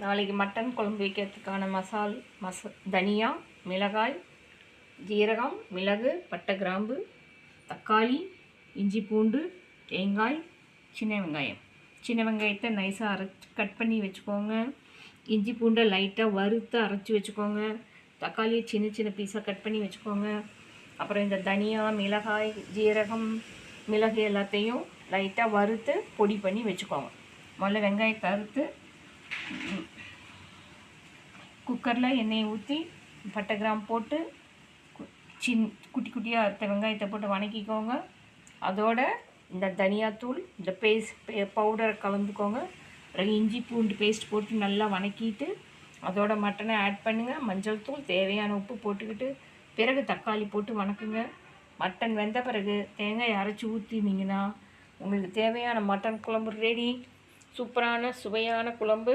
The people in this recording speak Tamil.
நாளைக்கு மட்டன் குழம்பு வைக்கிறதுக்கான தனியா, மிளகாய், ஜீரகம், மிளகு, பட்டை, கிராம்பு, தக்காளி, இஞ்சி பூண்டு, தேங்காய், சின்ன வெங்காயம். சின்ன வெங்காயத்தை நைஸாக கட் பண்ணி வச்சுக்கோங்க. இஞ்சி பூண்டை லைட்டாக வறுத்து அரைச்சி வச்சுக்கோங்க. தக்காளியை சின்ன சின்ன பீஸாக கட் பண்ணி வச்சுக்கோங்க. அப்புறம் இந்த தனியா, மிளகாய், ஜீரகம், மிளகு எல்லாத்தையும் லைட்டாக வறுத்து பொடி பண்ணி வச்சுக்கோங்க. முதல்ல வெங்காயத்தை அறுத்து குக்கரில் எண்ணெயை ஊற்றி பட்டை, கிராம்பு போட்டு குட்டி குட்டியாக அறுத்த வெங்காயத்தை போட்டு வணக்கிக்கோங்க. அதோட இந்த தனியாத்தூள், இந்த பவுடரை கலந்துக்கோங்க. பிறகு இஞ்சி பூண்டு பேஸ்ட் போட்டு நல்லா வணக்கிட்டு அதோட மட்டனை ஆட் பண்ணுங்கள். மஞ்சள் தூள், தேவையான உப்பு போட்டுக்கிட்டு பிறகு தக்காளி போட்டு வணக்குங்க. மட்டன் வெந்த பிறகு தேங்காய் அரைச்சி ஊற்றினீங்கன்னா உங்களுக்கு தேவையான மட்டன் குழம்பு ரெடி. சூப்பரான சுவையான குழம்பு.